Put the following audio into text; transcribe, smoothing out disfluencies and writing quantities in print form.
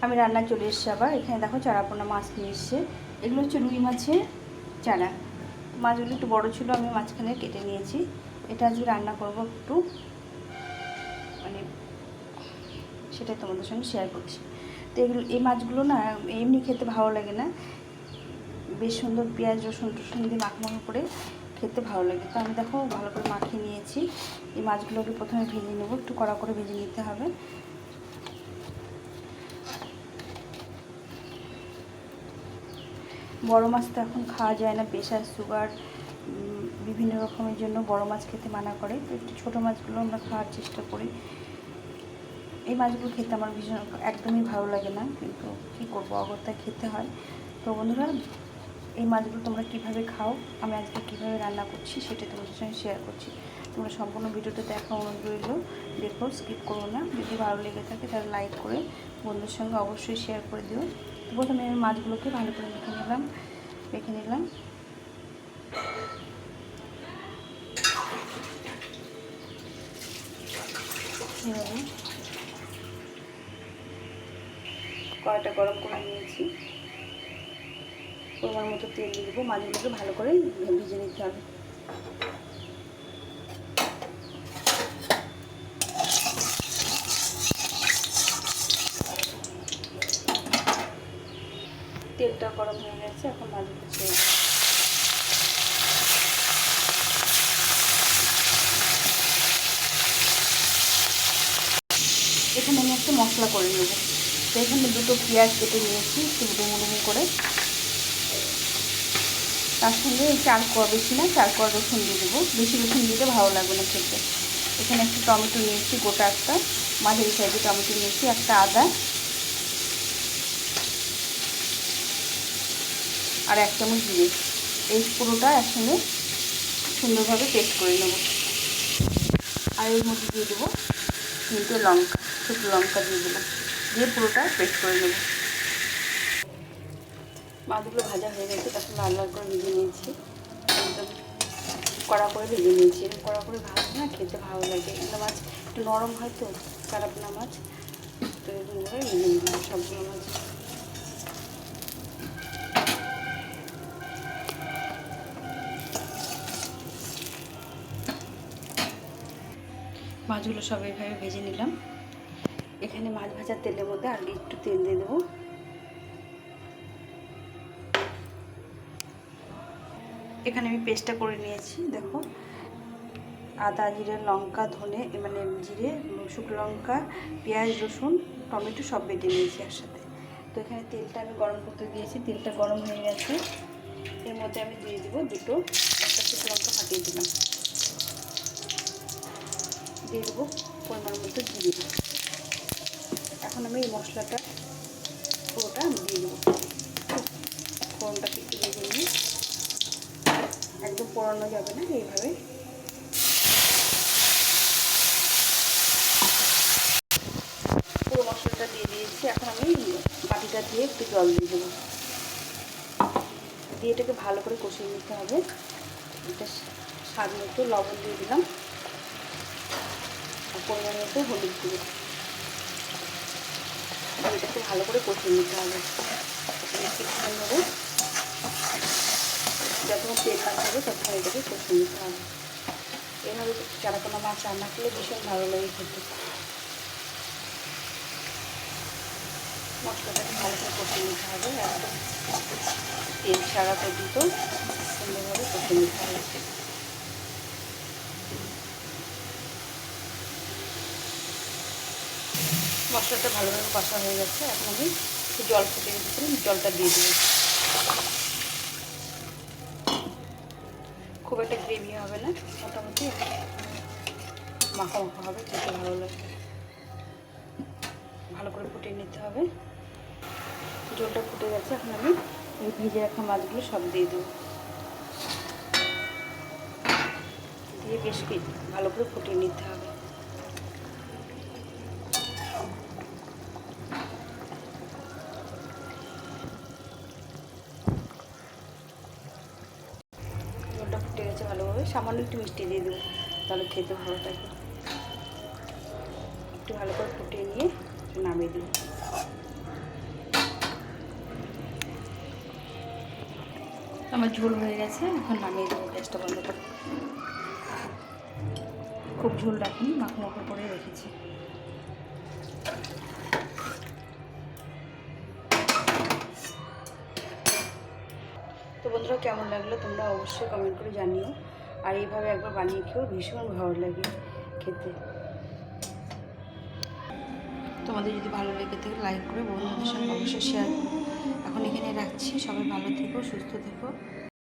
আমি রান্না চলে এসেছি আবার। এখানে দেখো চারাপোনা মাছ নিয়ে এসছে। এগুলো হচ্ছে রুই মাছের চারা। মাছগুলো একটু বড় ছিল, আমি মাঝখানে কেটে নিয়েছি। এটা আজকে রান্না করব একটু, মানে সেটাই তোমাদের সঙ্গে শেয়ার করছি। তো এই মাছগুলো না এমনি খেতে ভালো লাগে না, বেশ সুন্দর পেঁয়াজ রসুন টসুন দিয়ে মাখা করে খেতে ভালো লাগে। তো আমি দেখো ভালো করে মাখিয়ে নিয়েছি। এই মাছগুলোকে প্রথমে ভেজে নেবো, একটু কড়া করে ভেজে নিতে হবে। বড় মাছ তো এখন খাওয়া যায় না, প্রেশার সুগার বিভিন্ন রকমের জন্য বড় মাছ খেতে মানা করে। তো একটু ছোটো মাছগুলো আমরা খাওয়ার চেষ্টা করি। এই মাছগুলো খেতে আমার ভীষণ একদমই ভালো লাগে না, কিন্তু কী করবো, অগত্যায় খেতে হয়। তো বন্ধুরা, এই মাছগুলো তোমরা কীভাবে খাও, আমি আজকে কীভাবে রান্না করছি সেটা তোমাদের সঙ্গে শেয়ার করছি। তোমরা সম্পূর্ণ ভিডিওটা দেখা অনুরোধ রইল, দেখো, স্কিপ করো না। যদি ভালো লেগে থাকে তাহলে লাইক করে বন্ধুর সঙ্গে অবশ্যই শেয়ার করে দিও। তো প্রথমে আমি মাছগুলোকে ভালো করে মেখে নিলাম। এভাবে কড়াইটা গরম করে নিয়েছি, পরিমাণ মতো তেল দিয়ে দেবো। মাছগুলোকে ভালো করে ভেজে নিতে হবে। তেলটা গরম হয়ে গেছে, এখন মাছগুলো ছেড়ে দেবো। এখানে আমি একটা মশলা করে নেব। তো এখানে দুটো পেঁয়াজ কেটে নিয়েছি একটু ডুমো করে, তার সঙ্গে এই 4 কোয়া, বেশি না 4 কোয়া রসুন দিয়ে দেবো। বেশি রসুন দিতে ভালো লাগবে না খেতে। এখানে একটা টমেটো নিয়েছি, গোটা একটা মাঝারি সাইজে টমেটো নিয়েছি, একটা আদা আর 1 চামচ জিরে। এই পুরোটা একসঙ্গে সুন্দরভাবে পেস্ট করে নেব। আর এর মধ্যে দিয়ে দেবো 3টে লঙ্কা, শুকনো লঙ্কা দিয়ে দিলাম, দিয়ে পুরোটা পেস্ট করে নেব। মাছগুলো ভাজা হয়ে গেছে, তখন লাল লাল করে ভেজে নিয়েছি, একদম কড়া করে ভেজে নিয়েছি। এরকম কড়া করে ভাজলে না খেতে ভালো লাগে। এগুলো মাছ একটু নরম হয় তো, চারাপোনা মাছ, তো এরকম করে ভেজে নিলাম সবগুলো মাছ। মাছগুলো সব এইভাবে ভেজে নিলাম। এখানে মাছ ভাজার তেলের মধ্যে আগে একটু তেল দিয়ে দেবো। এখানে আমি পেস্টটা করে নিয়েছি, দেখো, আদা জিরে লঙ্কা ধনে, মানে জিরে শুকনো লঙ্কা পেঁয়াজ রসুন টমেটো সব বেটে নিয়েছি একসাথে। তো এখানে তেলটা আমি গরম করতে দিয়েছি, তেলটা গরম হয়ে গেছে। এর মধ্যে আমি দিয়ে দেবো একটা শুকনো লঙ্কা ফাটিয়ে দিলাম, দিয়ে দেবো পরিমাণ মতো জিরে। এখন আমি এই মশলাটা পুরোটা আমি দিয়ে দেবো। ফোড়নটাকে একটু ভেজে নিই, একদম পোড়ানো যাবে না, এইভাবে পুরো মশলাটা দিয়ে দিয়েছি। এখন আমি বাটিটা দিয়ে একটু জল দিয়ে দেবো, দিয়ে এটাকে ভালো করে কষিয়ে নিতে হবে। এটা স্বাদ মতো লবণ দিয়ে দিলাম, আর পরিমাণ মতো হলুদ দিয়ে এটাকে ভালো করে কষিয়ে নিতে হবে। কিছুক্ষণ ধরে যতক্ষণ তেল না থাকবে ততক্ষণ এটাকে কষিয়ে নিতে হবে। এভাবে চারাপোনা মাছ রান্না করলে ভীষণ ভালো লাগে খেতে। মশলাটাকে ভালো করে কষিয়ে নিতে হবে, একদম তেল ছাড়া পর্যন্ত সুন্দরভাবে কষিয়ে নিতে হবে। মশলাটা ভালোভাবে কষা হয়ে গেছে, এখন আমি একটু জল ফুটে রেখেছিলাম, জলটা দিয়ে দেবো। খুব একটা গ্রেভি হবে না, মোটামুটি মাখা মাখা হবে, খেতে ভালো লাগবে। ভালো করে ফুটিয়ে নিতে হবে। জলটা ফুটে গেছে, এখন আমি এই ভেজে রাখা মাছগুলো সব দিয়ে দেবো, দিয়ে বেশ ভালো করে ফুটিয়ে নিতে হবে। জলটা ফুটে গেছে ভালোভাবে, সামান্য একটু মিষ্টি দিয়ে দেবো, তাহলে খেতে ভালো থাকে। একটু ভালো করে ফুটিয়ে নিয়ে নামিয়ে দেবো। আমার ঝোল হয়ে গেছে, এখন নামিয়ে দেবো, গ্যাসটা বন্ধ করে। খুব ঝোল রাখিনি, মাখো মাখো করে রেখেছি। তো বন্ধুরা, কেমন লাগলো তোমরা অবশ্যই কমেন্ট করে জানিও। আর এইভাবে একবার বানিয়ে খেয়েও ভীষণ ভালো লাগে খেতে। তোমাদের যদি ভালো লেগে থাকে লাইক করে বন্ধুদের সঙ্গে অবশ্যই শেয়ার করো। এখন এখানে রাখছি, সবাই ভালো থেকো, সুস্থ থেকো।